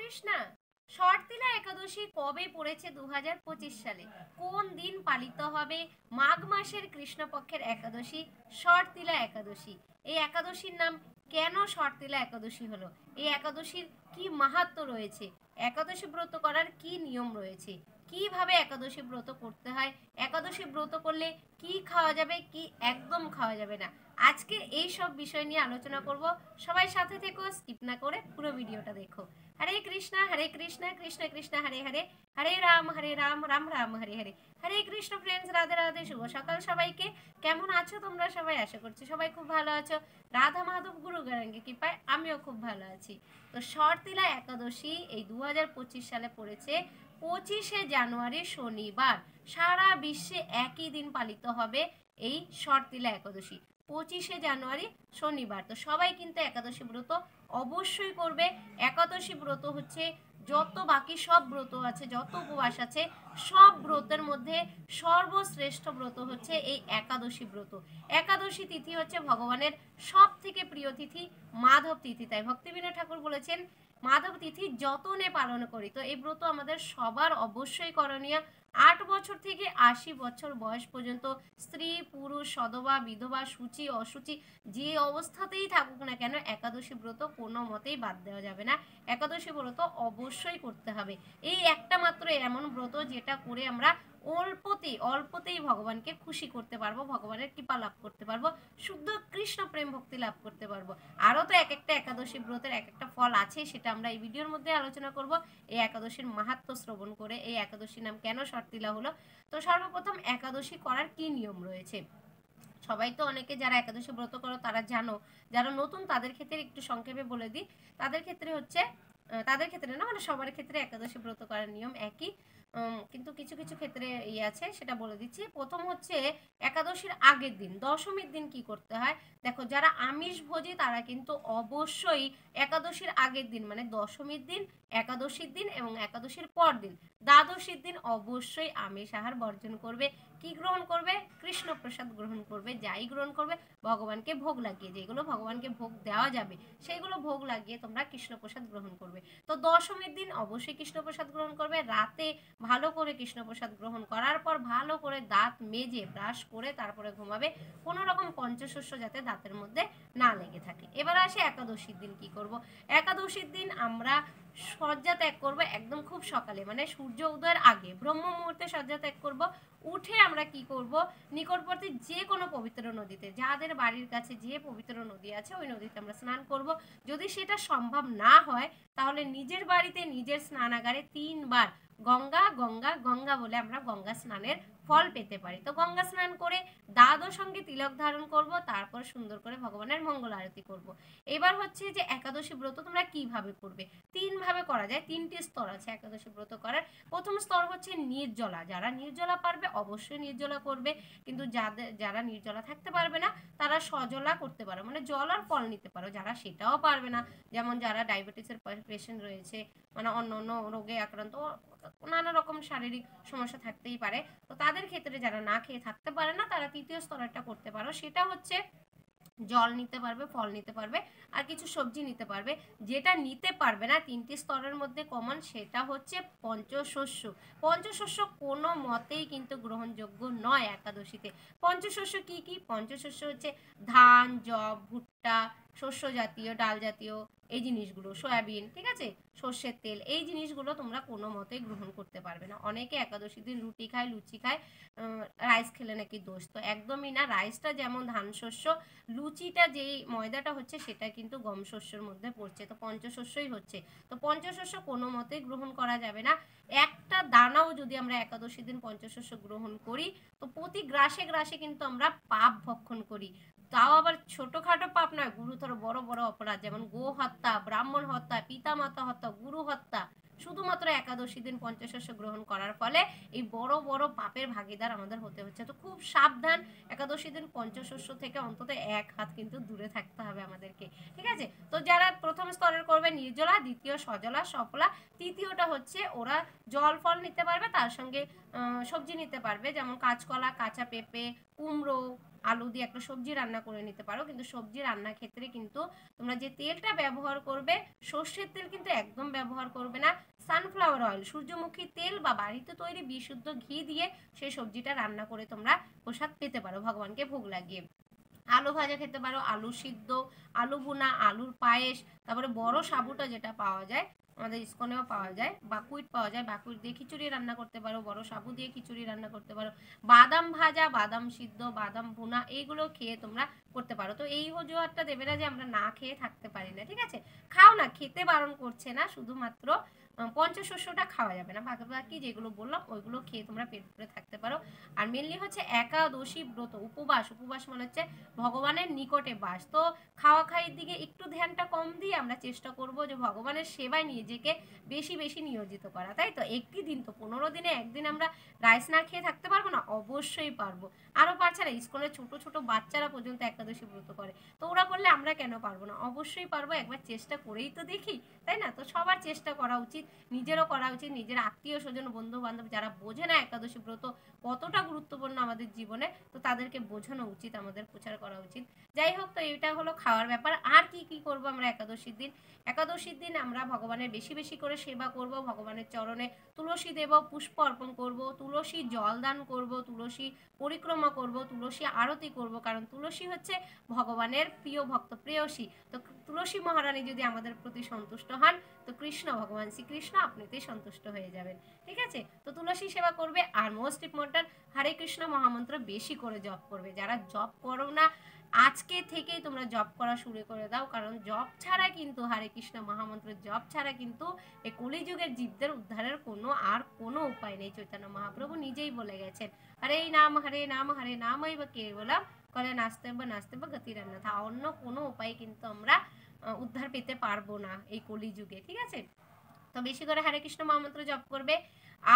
কৃষ্ণা, শর্তিলা একাদশী কবে পড়েছে 2025 সালে? কোন দিন পালিত হবে মাঘ মাসের কৃষ্ণপক্ষের একাদশী শর্তিলা একাদশী? এই একাদশীর নাম কেন শর্তিলা একাদশী হলো? এই একাদশীর কি মাহাত্ম্য রয়েছে? একাদশী ব্রত করার কি নিয়ম রয়েছে? কিভাবে একাদশী ব্রত করতে হয়? একাদশী ব্রত করলে কি খাওয়া যাবে, কি একদম খাওয়া যাবে না? আজকে এই সব বিষয় নিয়ে আলোচনা করব। সবাই সাথে থেকো, স্কিপ না করে পুরো ভিডিওটা দেখো। হরে কৃষ্ণা কৃষ্ণ কৃষ্ণ হরে হরে, হরে রাম রাম রাম হরে হরে। হরে কৃষ্ণ ফ্রেন্ডস, রাধে রাধে, শুভ সকাল সবাইকে। কেমন আছো তোমরা সবাই? আশা করছি সবাই খুব ভালো আছো। রাধা মাধব গুরু গৌরাঙ্গের কৃপায় আমিও খুব ভালো আছি। তো শর্তিলা একাদশী এই 2025 সালে পড়েছে 25শে জানুয়ারি শনিবার। সারা বিশ্বে একই দিন পালিত হবে এই শর্তিলা একাদশী, 25শে জানুয়ারি শনিবার। তো সবাই কিন্তু একাদশী ব্রত অবশ্যই করবে। একাদশী ব্রত হচ্ছে যত বাকি সব ব্রত আছে, যত উপবাস আছে, সব ব্রতের মধ্যে সর্বশ্রেষ্ঠ ব্রত হচ্ছে এই একাদশী ব্রত। একাদশী তিথি হচ্ছে ভগবানের সব থেকে প্রিয় তিথি, মাধব তিথি। তাই ভক্তিবিনোদ ঠাকুর বলেছেন মাধব তিথি যতনে পালন করি। তো এই ব্রত আমাদের সবার অবশ্যই করণীয়। 8 বছর থেকে 80 বছর বয়স পর্যন্ত স্ত্রী পুরুষ, সধবা বিধবা, সূচি অসুচি, যে অবস্থাতেই থাকুক না কেন একাদশী ব্রত কোনো মতেই বাদ দেওয়া যাবে না। একাদশী ব্রত অবশ্যই করতে হবে। এই একটা মাত্র এমন ব্রত যেটা করে আমরা অল্পতেই ভগবানকে খুশি করতে পারবো, ভগবানের কৃপা লাভ করতে পারবো, শুদ্ধ কৃষ্ণ প্রেম ভক্তি লাভ করতে পারবো। আরও তো এক একটা একাদশী ব্রতের এক একটা ফল আছে, সেটা আমরা এই ভিডিওর মধ্যে আলোচনা করব। এই একাদশীর মাহাত্ম্য শ্রবণ করে এই একাদশীর নাম কেন শর্তিলা হলো। তো সর্বপ্রথম একাদশী করার কি নিয়ম রয়েছে? সবাই তো অনেকে যারা একাদশী ব্রত করো তারা জানো, যারা নতুন তাদের ক্ষেত্রে একটু সংক্ষেপে বলে দিই। তাদের ক্ষেত্রে হচ্ছে, তাদের ক্ষেত্রে না, মানে সবার ক্ষেত্রে একাদশী ব্রত করার নিয়ম একই, কিন্তু কিছু কিছু ক্ষেত্রে আছে, সেটা বলে দিচ্ছি। প্রথম হচ্ছে একাদশীর আগের দিন, দশমীর দিন কি করতে হয়। দেখো, যারা আমিষ ভোজী তারা কিন্তু অবশ্যই একাদশীর আগের দিন মানে দশমীর দিন, একাদশীর দিন এবং একাদশীর পর দিন দ্বাদশীর দিন অবশ্যই আমিষ আহার বর্জন করবে। কি গ্রহণ করবে? কৃষ্ণ প্রসাদ গ্রহণ করবে। যাই গ্রহণ করবে ভগবানকে ভোগ লাগিয়ে, যেগুলো ভগবানকে ভোগ দেওয়া যাবে সেইগুলো ভোগ লাগিয়ে তোমরা কৃষ্ণ প্রসাদ গ্রহণ করবে। তো দশমীর দিন অবশ্যই কৃষ্ণ প্রসাদ গ্রহণ করবে। রাতে ভালো করে কৃষ্ণ প্রসাদ গ্রহণ করার পর ভালো করে দাঁত মেজে ব্রাশ করে তারপরে ঘুমাবে, কোনো রকম পঞ্চশস্য যাতে দাঁতের মধ্যে না লেগে থাকে। এবার আসে একাদশীর দিন কি করব। একাদশীর দিন আমরা শয্যা ত্যাগ করবো একদম খুব সকালে, মানে সূর্য উদয়ের আগে ব্রহ্ম মুহূর্তে শয্যা ত্যাগ করব। উঠে আমরা কি করব, নিকটবর্তী যে কোনো পবিত্র নদীতে, যাদের বাড়ির কাছে যে পবিত্র নদী আছে ওই নদীতে আমরা স্নান করব। যদি সেটা সম্ভব না হয় তাহলে নিজের বাড়িতে নিজের স্নানাগারে 3 বার গঙ্গা গঙ্গা গঙ্গা বলে আমরা গঙ্গা স্নানের ফল পেতে পারি। তো গঙ্গা স্নান করে দ্বাদশ সঙ্গে তিলক ধারণ করব, তারপর সুন্দর করে ভগবানের মঙ্গল আরতি করব। এবার হচ্ছে যে একাদশী ব্রত তোমরা কিভাবে করবে। 3 ভাবে করা যায়, 3টি স্তর আছে একাদশী ব্রত করার। প্রথম স্তর হচ্ছে নির্জলা। যারা নির্জলা পারবে অবশ্যই নির্জলা করবে, কিন্তু যারা নির্জলা থাকতে পারবে না তারা সজলা করতে পারো, মানে জল আর ফল নিতে পারো। যারা সেটাও পারবে না, যেমন যারা ডায়াবেটিসের পেশেন্ট রয়েছে, মানে অন্য অন্য রোগে আক্রান্ত, নানা রকম শারীরিক সমস্যা থাকতেই পারে, তো তাদের ক্ষেত্রে যারা না খেয়ে থাকতে পারে না তারা তৃতীয় স্তরটা করতে পারো। সেটা হচ্ছে জল নিতে পারবে, ফল নিতে পারবে, আর কিছু সবজি নিতে পারবে। যেটা নিতে পারবে না 3টি স্তরের মধ্যে কমন, সেটা হচ্ছে পঞ্চশস্য। পঞ্চশস্য কোনো মতেই কিন্তু গ্রহণযোগ্য নয় একাদশীতে। পঞ্চশস্য কি কি? পঞ্চশস্য হচ্ছে ধান, যব, ভুট্টা, শস্য জাতীয়, ডাল জাতীয় এই জিনিসগুলো, সয়াবিন, ঠিক আছে, সর্ষের তেল, এই জিনিসগুলো তোমরা কোনো মতেই গ্রহণ করতে পারবে না। অনেকে একাদশী দিন রুটি খায়, লুচি খায়, রাইস খেলে নাকি দোষ, তো একদমই না। রাইসটা যেমন ধান শস্য, লুচিটা যেই ময়দাটা হচ্ছে সেটা কিন্তু গম শস্যের মধ্যে পড়ছে, তো পঞ্চশস্যই হচ্ছে। তো পঞ্চশস্য কোনো মতেই গ্রহণ করা যাবে না। একটা দানাও যদি আমরা একাদশী দিন পঞ্চশস্য গ্রহণ করি তো প্রতি গ্রাসে গ্রাসে কিন্তু আমরা পাপ ভক্ষণ করি। তাও আবার ছোটখাটো পাপ নয়, গুরুতর বড় বড় অপরাধ, যেমন গো হত্যা, ব্রাহ্মণ হত্যা, পিতামাতা হত্যা, গুরু হত্যা। শুধুমাত্র একাদশী দিন পঞ্চশস্য গ্রহণ করার ফলে এই বড় বড় পাপের ভাগিদার আমাদের হতে হচ্ছে। তো খুব সাবধান, একাদশী দিন পঞ্চশস্য থেকে অন্তত 1 হাত কিন্তু দূরে থাকতে হবে আমাদেরকে, ঠিক আছে। তো যারা প্রথম স্তরের করবে নির্জলা, দ্বিতীয় সজলা সফলা, তৃতীয়টা হচ্ছে ওরা জল ফল নিতে পারবে, তার সঙ্গে সবজি নিতে পারবে, যেমন কাঁচকলা, কাঁচা পেঁপে, কুমড়ো, আলু দিয়ে একটা সবজি রান্না করে নিতে পারো, কিন্তু সবজি রান্নার ক্ষেত্রে কিন্তু তোমরা যে তেলটা ব্যবহার করবে সর্ষের তেল কিন্তু একদম ব্যবহার করবে না, সানফ্লাওয়ার অয়েল সূর্যমুখী তেল বা বাড়িতে তৈরি বিশুদ্ধ ঘি দিয়ে সেই সবজিটা রান্না করে তোমরা প্রসাদ পেতে পারো ভগবানকে ভোগ লাগিয়ে। আলু ভাজা খেতে পারো, আলু সিদ্ধ, আলু ভুনা, আলুর পায়েস, তারপরে বড় সাবুটা যেটা পাওয়া যায় আমাদের ইস্কনেও পাওয়া যায়, বাকুইট পাওয়া যায়, বাকুইট দিয়ে খিচুড়ি রান্না করতে পারো, বড় সাবু দিয়ে খিচুড়ি রান্না করতে পারো, বাদাম ভাজা, বাদাম সিদ্ধ, বাদাম ভুনা এইগুলো খেয়ে তোমরা করতে পারো। তো এই অজুহাতটা দেবে না যে আমরা না খেয়ে থাকতে পারি না, ঠিক আছে, খাও না, খেতে বারণ করছে না, শুধুমাত্র পঞ্চশস্যটা খাওয়া যাবে না, বাকি যেগুলো বললাম ওইগুলো খেয়ে তোমরা পেট ভরে থাকতে পারো। আর মেনলি হচ্ছে একাদশী ব্রত, উপবাস, উপবাস মানে হচ্ছে ভগবানের নিকটে বাস। তো খাওয়া খাইয়ের দিকে একটু ধ্যানটা কম দিয়ে আমরা চেষ্টা করব যে ভগবানের সেবায় নিজেকে বেশি বেশি নিয়োজিত করা, তাই তো। একটি দিন তো, 15 দিনে একদিন আমরা রাইস না খেয়ে থাকতে পারবো না? অবশ্যই পারবো। আরও পারছে না, স্কুলের ছোট ছোট বাচ্চারা পর্যন্ত একাদশী ব্রত করে, তো ওরা করলে আমরা কেন পারবো না? অবশ্যই পারবো, একবার চেষ্টা করেই তো দেখি, তাই না? তো সবার চেষ্টা করা উচিত, নিজেরও করা উচিত, নিজের আত্মীয় স্বজন বন্ধু বান্ধব যারা বোঝে না একাদশী ব্রত কতটা গুরুত্বপূর্ণ আমাদের জীবনে, তো তাদেরকে বোঝানো উচিত, আমাদের প্রচার করা উচিত। যাই হোক, তো এটা হলো খাওয়ার ব্যাপার। আর কি কি করব আমরা একাদশীর দিন? একাদশীর দিন আমরা ভগবানের বেশি বেশি করে সেবা করব, ভগবানের চরণে তুলসী দেব, পুষ্প অর্পণ করব, তুলসী জল দান করব, তুলসী পরিক্রমা করব, তুলসী আরতি করব, কারণ তুলসী হচ্ছে ভগবানের প্রিয় ভক্ত, প্রেয়সী। তো তুলসী মহারানী যদি আমাদের প্রতি সন্তুষ্ট হন, তো কৃষ্ণ, ভগবান শ্রীকৃষ্ণ আপনিতেই সন্তুষ্ট হয়ে যাবেন, ঠিক আছে। তো তুলসী সেবা করবে। আর মোস্ট ইম্পর্টেন্ট, হরে কৃষ্ণ মহামন্ত্র বেশি করে জপ করবে। যারা জপ করো না, আজকে থেকেই তোমরা জপ করা শুরু করে দাও, কারণ জপ ছাড়া কিন্তু, হরে কৃষ্ণ মহামন্ত্র জপ ছাড়া কিন্তু এই কলিযুগের জীবদের উদ্ধারের কোনো উপায় নেই। চৈতন্য মহাপ্রভু নিজেই বলে গেছেন, হরে নাম হরে নামৈব কেবলম করে নাস্তেব গতিরান্যথা। অন্য কোনো উপায় কিন্তু আমরা উদ্ধার পেতে পারবো না এই কলিযুগে, ঠিক আছে। তো বেশি করে হরে কৃষ্ণ মহামন্ত্র জপ করবে।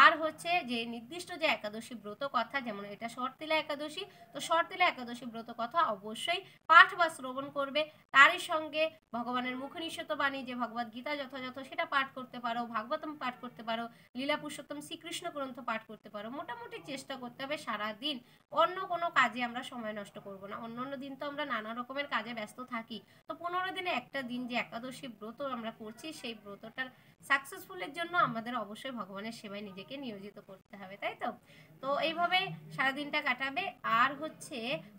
আর হচ্ছে যে নির্দিষ্ট যে একাদশী ব্রত কথা, যেমন এটা শর্তিলা একাদশী, তো শর্তিলা একাদশী ব্রত কথা অবশ্যই পাঠ বা শ্রবণ করবে। তারই সঙ্গে ভগবানের মুখনিঃসৃত বাণী যে ভগবদ গীতা যথাযথ সেটা পাঠ করতে পারো, ভাগবতম পাঠ করতে পারো, লীলা পুরুষোত্তম শ্রীকৃষ্ণ গ্রন্থ পাঠ করতে পারো। মোটামুটি চেষ্টা করতে হবে সারাদিন অন্য কোনো কাজে আমরা সময় নষ্ট করব না। অন্য অন্য দিন তো আমরা নানা রকমের কাজে ব্যস্ত থাকি, তো 15 দিনে একটা দিন যে একাদশী ব্রত আমরা করছি, সেই ব্রতটার সাকসেসফুলের জন্য আমাদের অবশ্যই ভগবানের সেবায় নিজেকে নিয়োজিত করতে হবে, তাই তো। তো এইভাবে সারাদিনটা কাটাবে। আর হচ্ছে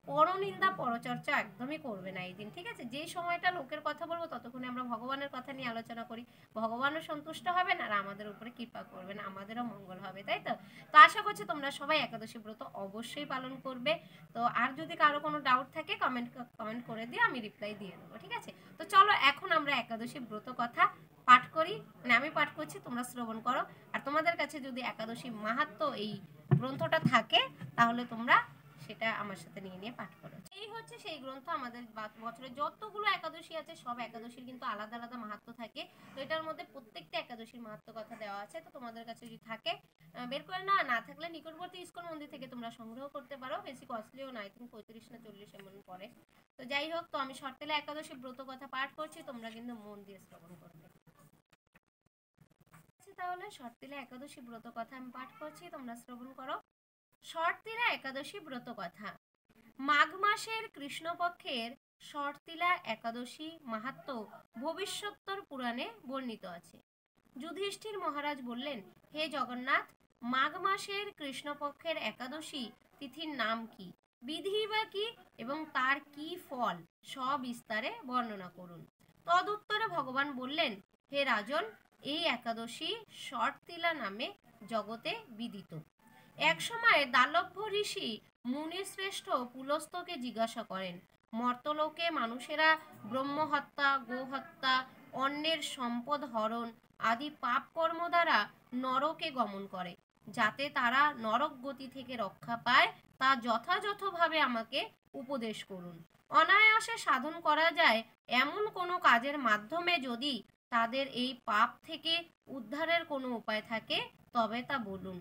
পরনিন্দা পরচর্চা একদমই করবে না এই দিন, ঠিক আছে। যেই সময়টা লোকের কথা বলবো ততক্ষণে আমরা ভগবানের কথা নিয়ে আলোচনা করি, ভগবানও সন্তুষ্ট হবেন আর আমাদের উপরে কৃপা করবেন, আমাদেরও মঙ্গল হবে, তাই তো। তো আশা করছি তোমরা সবাই একাদশী ব্রত অবশ্যই পালন করবে। তো আর যদি কারো কোনো ডাউট থাকে কমেন্ট করে দিয়ে আমি রিপ্লাই দিয়ে দেবো, ঠিক আছে। তো চলো এখন আমরা একাদশী ব্রত কথা পাঠ করি, মানে আমি পাঠ করছি, তোমরা শ্রবণ করো। আর তোমাদের কাছে যদি একাদশী মাহাত্ম্য এই গ্রন্থটা থাকে তাহলে তোমরা সেটা আমার সাথে নিয়ে নিয়ে পাঠ করো। এই হচ্ছে সেই গ্রন্থ। আমাদের বছরে যতগুলো একাদশী আছে সব একাদশীর কিন্তু আলাদা আলাদা মাহাত্ম্য থাকে। তো এটার মধ্যে প্রত্যেকটা একাদশীর মাহাত্ম্য কথা দেওয়া আছে। তো তোমাদের কাছে যদি থাকে বের করে না থাকলে নিকটবর্তী ইস্কন মন্দির থেকে তোমরা সংগ্রহ করতে পারো। বেশি কস্টলিও না, আই থিঙ্ক 35 না 40 এমন পরে। তো যাই হোক, তো আমি শর্তেলা একাদশী ব্রত কথা পাঠ করছি, তোমরা কিন্তু মন দিয়ে শ্রবণ করবে। তাহলে শর্তিলা একাদশী ব্রত কথা আমি পাঠ করছি, তোমরা শ্রবণ করো। শর্তিলা একাদশী ব্রত কথা। মাঘ মাসের কৃষ্ণপক্ষের শর্তিলা একাদশী মাহাত্ম্য ভবিষ্যোত্তর পুরাণে বর্ণিত আছে। যুধিষ্ঠির মহারাজ বললেন, হে জগন্নাথ, মাঘ মাসের কৃষ্ণপক্ষের একাদশী তিথির নাম কি, বিধি বা কি, এবং তার কি ফল সবিস্তারে বর্ণনা করুন। তদুত্তরে ভগবান বললেন, হে রাজন, এই একাদশী শর্তিলা নামে জগতে বিদিত। এক সময় দালভ্য ঋষি মুনিশ্রেষ্ঠ পুলস্তকে জিজ্ঞাসা করেন, মর্তলোকে মানুষেরা ব্রহ্মহত্যা, গোহত্যা, অন্যের সম্পদ হরণ আদি পাপ কর্ম দ্বারা নরকে গমন করে, যাতে তারা নরক গতি থেকে রক্ষা পায় তা যথাযথভাবে আমাকে উপদেশ করুন। অনায়াসে সাধন করা যায় এমন কোনো কাজের মাধ্যমে যদি তাদের এই পাপ থেকে উদ্ধারের কোনো উপায় থাকে তবে তা বলুন।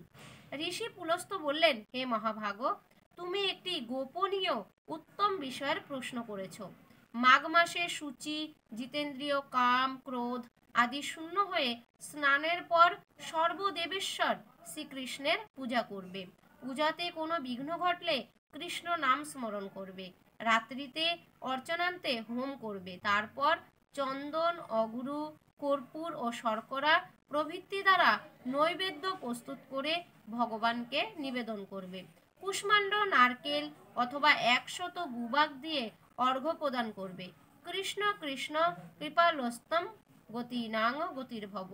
ঋষি পুলস্ত বললেন, হে মহাভাগ, তুমি একটি গোপনীয় উত্তম বিষয়ের প্রশ্ন করেছ। মাঘ মাসে সূচি, জিতেন্দ্রীয়, কাম, ক্রোধ আদি শূন্য হয়ে স্নানের পর সর্বদেবেশ্বর শ্রীকৃষ্ণের পূজা করবে। পূজাতে কোনো বিঘ্ন ঘটলে কৃষ্ণ নাম স্মরণ করবে। রাত্রিতে অর্চনান্তে হোম করবে। তারপর চন্দন, অগুরু, কর্পূর ও শর্করা প্রভৃতি দ্বারা নৈবেদ্য প্রস্তুত করে ভগবানকে নিবেদন করবে। কুষ্মাণ্ড, নারকেল অথবা 100 গুবাক দিয়ে অর্ঘ্য প্রদান করবে। কৃষ্ণ কৃষ্ণ কৃপালস্তম গতিনাং গতির্ভব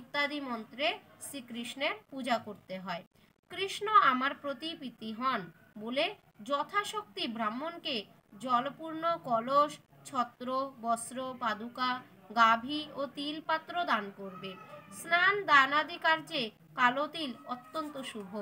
ইত্যাদি মন্ত্রে শ্রীকৃষ্ণের পূজা করতে হয়। কৃষ্ণ আমার প্রতি প্রীতি হন বলে যথাশক্তি ব্রাহ্মণকে জলপূর্ণ কলস, ছত্র, বস্ত্র, পাদুকা, গাভী ও তিল পাত্র দান করবে। স্নান দানাদি কার্যে কালো তিল অত্যন্ত শুভ।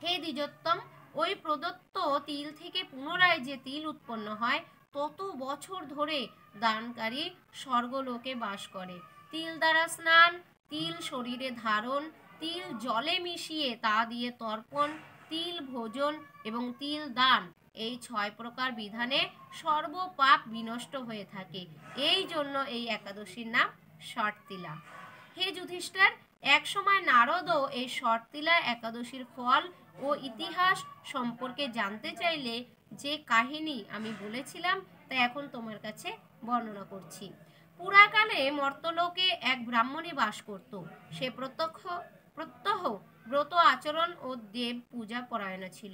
হে দ্বিজোত্তম, ওই প্রদত্ত তিল থেকে পুনরায় যে তিল উৎপন্ন হয় তত বছর ধরে দানকারী স্বর্গলোকে বাস করে। তিল দ্বারা স্নান, তিল শরীরে ধারণ, তিল জলে মিশিয়ে তা দিয়ে তর্পণ, তিল ভোজন এবং তিল দান, এই 6 প্রকার বিধানে সর্বপাপ বিনষ্ট হয়ে থাকে। এই জন্য এই একাদশীর নাম ষটতিলা। হে যুধিষ্ঠির, এক সময় নারদও এই ষটতিলা একাদশীর ফল ও ইতিহাস সম্পর্কে জানতে চাইলে যে কাহিনী আমি বলেছিলাম তা এখন তোমার কাছে বর্ণনা করছি। পুরাকালে মর্তলোকে এক ব্রাহ্মণী বাস করত। সে প্রত্যহ ব্রত আচরণ ও দেব পূজা পরায়ণা ছিল।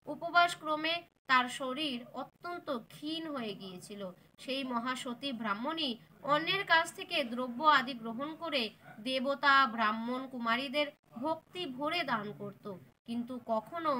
উপবাস ক্রমে তার শরীর অত্যন্ত ক্ষীণ হয়ে গিয়েছিল। সেই মহাসতী ব্রাহ্মণী অন্যের কাছ থেকে দ্রব্য আদি গ্রহণ করে দেবতা, ব্রাহ্মণ, কুমারীদের ভক্তি ভরে দান করত, কিন্তু কখনো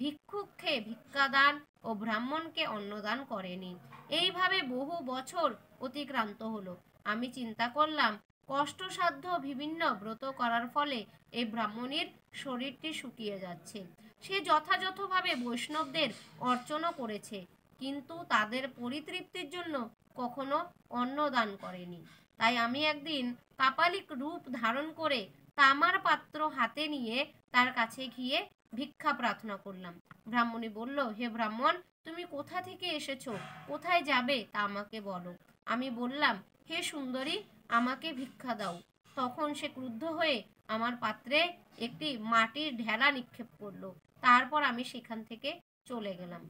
ভিক্ষুককে ভিক্ষাদান ও ব্রাহ্মণকে অন্নদান করেনি। এইভাবে বহু বছর অতিক্রান্ত হলো। আমি চিন্তা করলাম, কষ্টসাধ্য বিভিন্ন ব্রত করার ফলে এই ব্রাহ্মণীর শরীরটি শুকিয়ে যাচ্ছে। সে যথাযথভাবে বৈষ্ণবদের অর্চনা করেছে, কিন্তু তাদের পরিতৃপ্তির জন্য কখনো অন্নদান করেনি। তাই আমি একদিন কাপালিক রূপ ধারণ করে তামার পাত্র হাতে নিয়ে তার কাছে গিয়ে ভিক্ষা প্রার্থনা করলাম। ব্রাহ্মণী বলল, হে ব্রাহ্মণ, তুমি কোথা থেকে এসেছো, কোথায় যাবে তা আমাকে বলো। আমি বললাম, হে সুন্দরী, আমাকে ভিক্ষা দাও। তখন সে ক্রুদ্ধ হয়ে আমার পাত্রে একটি মাটির ঢেলা নিক্ষেপ করলো। তারপর আমি সেখান থেকে চলে গেলাম।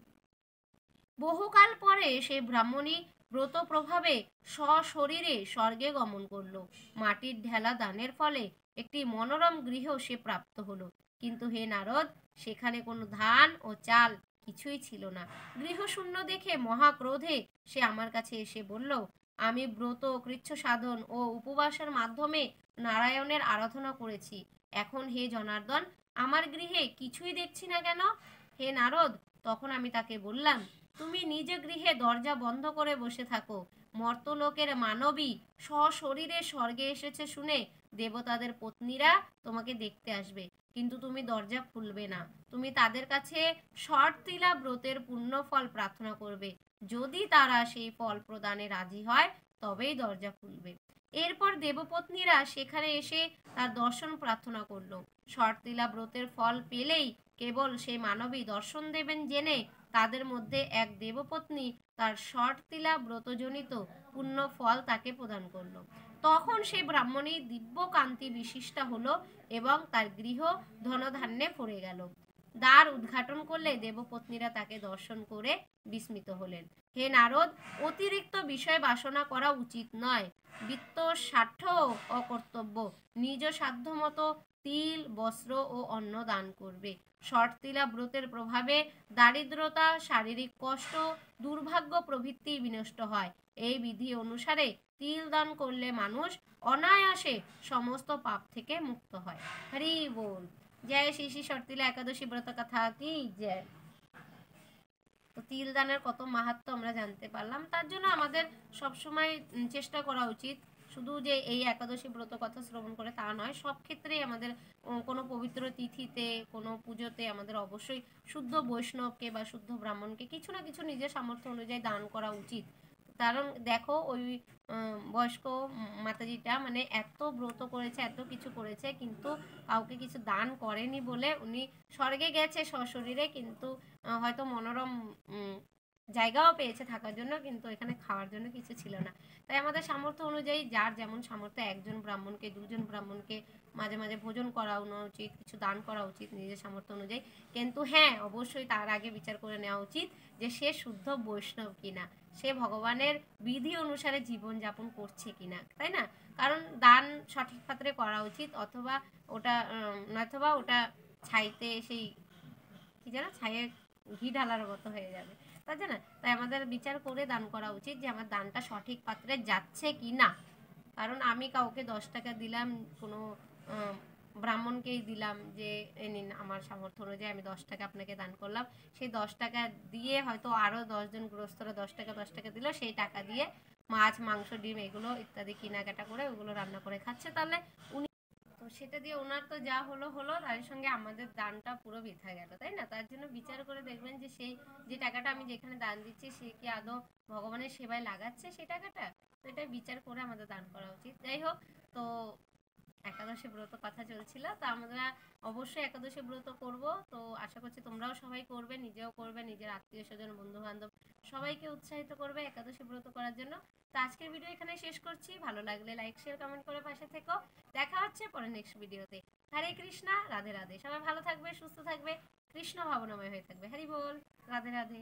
বহুকাল পরে সেই ব্রাহ্মণী ব্রত প্রভাবে সশরীরে স্বর্গে গমন করলো। মাটির ঢেলা দানের ফলে একটি মনোরম গৃহ সে প্রাপ্ত হলো। কিন্তু হে নারদ, সেখানে কোনো ধান ও চাল কিছুই ছিল না। গৃহশূন্য দেখে মহাক্রোধে সে আমার কাছে এসে বলল, আমি ব্রত, কৃচ্ছ সাধন ও উপবাসের মাধ্যমে নারায়ণের আরাধনা করেছি। এখন হে জনার্দন, আমার গৃহে কিছুই দেখছি না কেন? হে নারদ, তখন আমি তাকে বললাম, তুমি নিজ গৃহে দরজা বন্ধ করে বসে থাকো। মর্তলোকের মানবী সশরীরে স্বর্গে এসেছে শুনে দেবতাদের পত্নীরা তোমাকে দেখতে আসবে, কিন্তু তুমি দরজা খুলবে না। তুমি তাদের কাছে ষটতিলা ব্রতের পুণ্য ফল প্রার্থনা করবে। যদি তারা সেই ফল প্রদানে রাজি হয় তবেই দরজা খুলবে। এরপর দেবপত্নীরা সেখানে এসে তার দর্শন প্রার্থনা করলো। ষটতিলা ব্রতের ফল পেলেই কেবল সেই মানবী দর্শন দেবেন জেনে তাদের মধ্যে এক দেবপত্নী তার ষটতিলা ব্রতজনিত পুণ্য ফল তাকে প্রদান করলো। তখন সেই ব্রাহ্মণী দিব্য কান্তি বিশিষ্টা হলো এবং তার গৃহ ধনধান্যে ভরে গেল। দ্বার উদ্ঘাটন করলে দেবপত্নীরা তাকে দর্শন করে বিস্মিত হলেন। হে নারদ, অতিরিক্ত বিষয় বাসনা করা উচিত নয়। বিত্ত স্বার্থ অকর্তব্য। নিজ সাধ্য মতো তিল, বস্ত্র ও অন্ন দান করবে। ষটতিলা ব্রতের প্রভাবে দারিদ্রতা, শারীরিক কষ্ট, দুর্ভাগ্য প্রভৃতি বিনষ্ট হয়। এই বিধি অনুসারে তিল দান করলে মানুষ অনায়াসে সমস্ত পাপ থেকে মুক্ত হয়। হরি বল। জয় শ্রী শ্রী ষটতিলা একাদশী ব্রত কথা কি জয়। তো তিল দানের কত মাহাত্ম্য আমরা জানতে পারলাম। তার জন্য আমাদের সবসময় চেষ্টা করা উচিত শুধু যে এই একাদশী ব্রত কথা শ্রবণ করে তা নয়, সব ক্ষেত্রেই আমাদের কোনো পবিত্র তিথিতে, কোনো পুজোতে আমাদের অবশ্যই শুদ্ধ বৈষ্ণবকে বা শুদ্ধ ব্রাহ্মণকে কিছু না কিছু নিজের সামর্থ্য অনুযায়ী দান করা উচিত। কারণ দেখো, ওই বয়স্ক মাতাজিটা মানে এত ব্রত করেছে, এত কিছু করেছে, কিন্তু কাউকে কিছু দান করেনি বলে উনি স্বর্গে গেছে সশরীরে, কিন্তু হয়তো মনোরম জায়গাও পেয়েছে থাকার জন্য, কিন্তু এখানে খাওয়ার জন্য কিছু ছিল না। তাই আমাদের সামর্থ্য অনুযায়ী যার যেমন সামর্থ্য, একজন ব্রাহ্মণকে, দুজন ব্রাহ্মণকে মাঝে মাঝে ভোজন করানো উচিত, কিছু দান করা উচিত নিজের সামর্থ্য অনুযায়ী। কিন্তু হ্যাঁ, অবশ্যই তার আগে বিচার করে নেওয়া উচিত যে সে শুদ্ধ বৈষ্ণব কিনা, সে ভগবানের বিধি অনুসারে জীবনযাপন করছে কিনা, তাই না? কারণ দান সঠিক পাত্রে করা উচিত, অথবা ওটা নয়তোবা ওটা ছাইতে সেই কি যেন ছাইয়ে ঘি ঢালার মতো হয়ে যাবে, তাই না? তাই আমাদের বিচার করে দান করা উচিত যে আমার দানটা সঠিক পাত্রে যাচ্ছে কি না। কারণ আমি কাউকে 10 টাকা দিলাম, কোনো ব্রাহ্মণকেই দিলাম যে এ নিন আমার সামর্থ্য অনুযায়ী আমি 10 টাকা আপনাকে দান করলাম, সেই 10 টাকা দিয়ে হয়তো আরও 10জন গৃহস্থরা 10 টাকা দিল, সেই টাকা দিয়ে মাছ, মাংস, ডিম এগুলো ইত্যাদি কেনাকাটা করে ওগুলো রান্না করে খাচ্ছে, তাহলে উনি তো সেটা দিয়ে ওনার তো যা হলো হলো, তার সঙ্গে আমাদের দানটা পুরো বৃথা গেল, তাই না? তার জন্য বিচার করে দেখবেন যে সেই যে টাকাটা আমি যেখানে দান দিচ্ছি সে কি আদৌ ভগবানের সেবায় লাগাচ্ছে সেই টাকাটা। তো এটা বিচার করে আমাদের দান করা উচিত। যাই হোক, তো একাদশী ব্রত কথা চলছিল, তো আমরা অবশ্যই একাদশী ব্রত করব। তো আশা করছি তোমরাও সবাই করবে, নিজেও করবে, নিজের আত্মীয় স্বজন, বন্ধু বান্ধব সবাইকে উৎসাহিত করবে একাদশী ব্রত করার জন্য। তো আজকের ভিডিও এখানে শেষ করছি। ভালো লাগলে লাইক, শেয়ার, কমেন্ট করে পাশে থেকো। দেখা হচ্ছে পরে নেক্সট ভিডিওতে। হরে কৃষ্ণা, রাধে রাধে। সবাই ভালো থাকবে, সুস্থ থাকবে, কৃষ্ণ ভাবনাময় হয়ে থাকবে। হরি বল, রাধে রাধে।